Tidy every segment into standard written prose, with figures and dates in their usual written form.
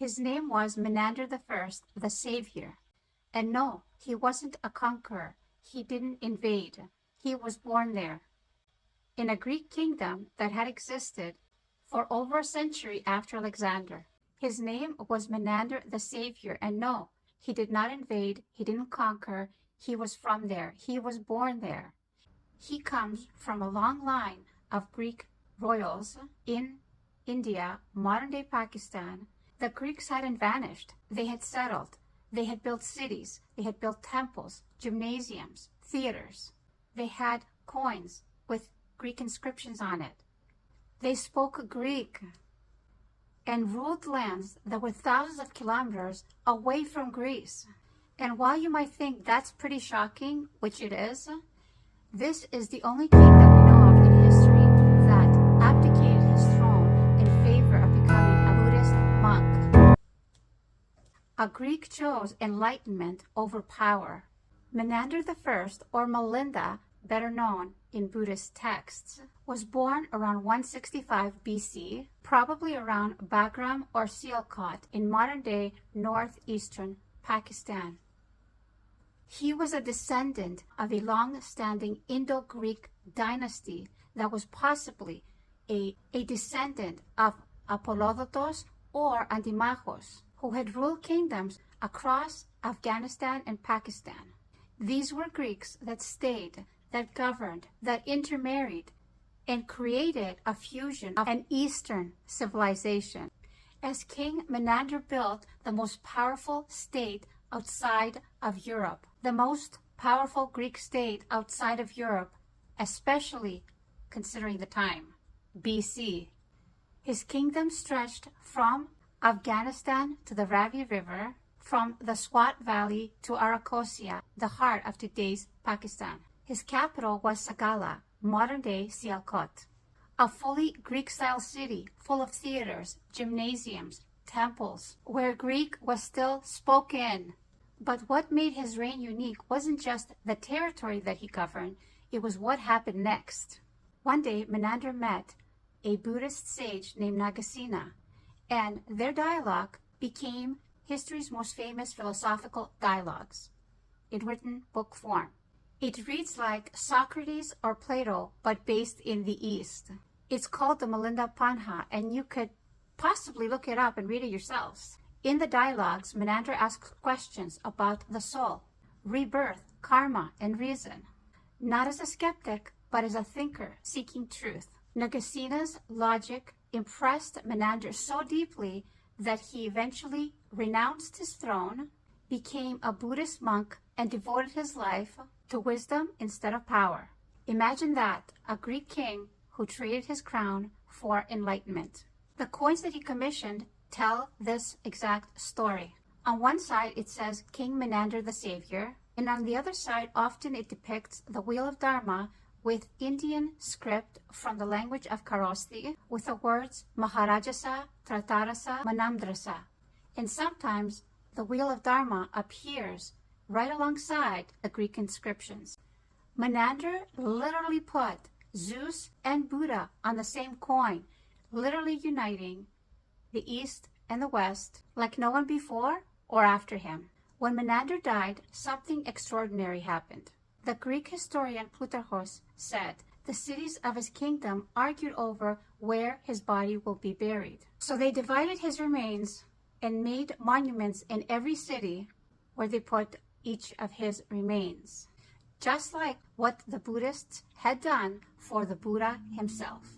His name was Menander the First, the Savior. And no, he wasn't a conqueror. He didn't invade. He was born there, in a Greek kingdom that had existed for over a century after Alexander. His name was Menander the Savior, and no, he did not invade, he didn't conquer, he was from there, he was born there. He comes from a long line of Greek royals in India, modern-day Pakistan. The Greeks hadn't vanished. They had settled. They had built cities. They had built temples, gymnasiums, theaters. They had coins with Greek inscriptions on it. They spoke Greek and ruled lands that were thousands of kilometers away from Greece. And while you might think that's pretty shocking, which it is, this is the only king that we know of in history that abdicated his throne in favor of becoming a Buddhist monk. A Greek chose enlightenment over power. Menander I, or Melinda, better known in Buddhist texts, was born around 165 BC, probably around Bagram or Sialkot in modern-day northeastern Pakistan. He was a descendant of a long-standing Indo-Greek dynasty that was possibly a descendant of Apollodotos or Andimachos, who had ruled kingdoms across Afghanistan and Pakistan. These were Greeks that stayed, that governed, that intermarried, and created a fusion of an Eastern civilization. As King Menander built the most powerful state outside of Europe, the most powerful Greek state outside of Europe, especially considering the time, BC. His kingdom stretched from Afghanistan to the Ravi River, from the Swat Valley to Arakosia, the heart of today's Pakistan. His capital was Sagala, modern-day Sialkot, a fully Greek-style city full of theaters, gymnasiums, temples, where Greek was still spoken. But what made his reign unique wasn't just the territory that he governed, it was what happened next. One day, Menander met a Buddhist sage named Nagasena, and their dialogue became history's most famous philosophical dialogues in written book form. It reads like Socrates or Plato, but based in the East. It's called the Milinda Panha, and you could possibly look it up and read it yourselves. In the dialogues, Menander asks questions about the soul, rebirth, karma, and reason, not as a skeptic, but as a thinker seeking truth. Nagasena's logic impressed Menander so deeply that he eventually renounced his throne, became a Buddhist monk, and devoted his life to wisdom instead of power. Imagine that, a Greek king who traded his crown for enlightenment. The coins that he commissioned tell this exact story. On one side it says King Menander the Savior, and on the other side often it depicts the Wheel of Dharma with Indian script from the language of Kharosthi with the words Maharajasa, Tratarasa, Manamdrasa. And sometimes the Wheel of Dharma appears right alongside the Greek inscriptions. Menander literally put Zeus and Buddha on the same coin, literally uniting the East and the West like no one before or after him. When Menander died, something extraordinary happened. The Greek historian Plutarchos said the cities of his kingdom argued over where his body will be buried. So they divided his remains and made monuments in every city where they put each of his remains, just like what the Buddhists had done for the Buddha himself.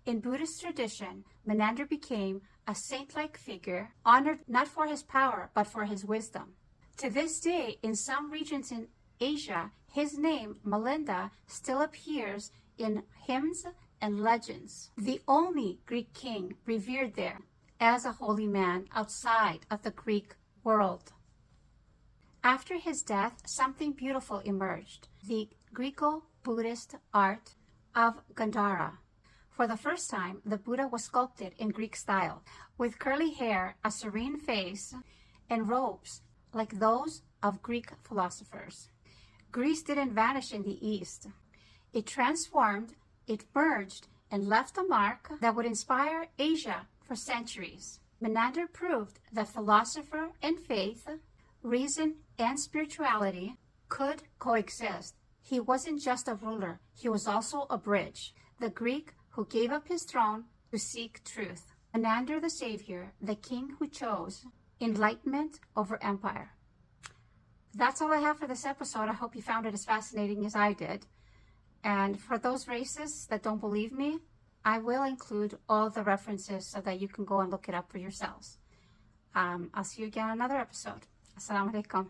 In Buddhist tradition, Menander became a saint-like figure, honored not for his power, but for his wisdom. To this day, in some regions in Asia, his name, Melinda, still appears in hymns and legends. The only Greek king revered there as a holy man outside of the Greek world. After his death, something beautiful emerged, the Greco-Buddhist art of Gandhara. For the first time, the Buddha was sculpted in Greek style, with curly hair, a serene face, and robes like those of Greek philosophers. Greece didn't vanish in the East. It transformed, it merged, and left a mark that would inspire Asia for centuries. Menander proved that philosopher and faith, reason and spirituality could coexist. He wasn't just a ruler, he was also a bridge, the Greek who gave up his throne to seek truth. Menander the Savior, the king who chose enlightenment over empire. That's all I have for this episode. I hope you found it as fascinating as I did. And for those racists that don't believe me, I will include all the references so that you can go and look it up for yourselves. I'll see you again on another episode. Assalamu alaikum.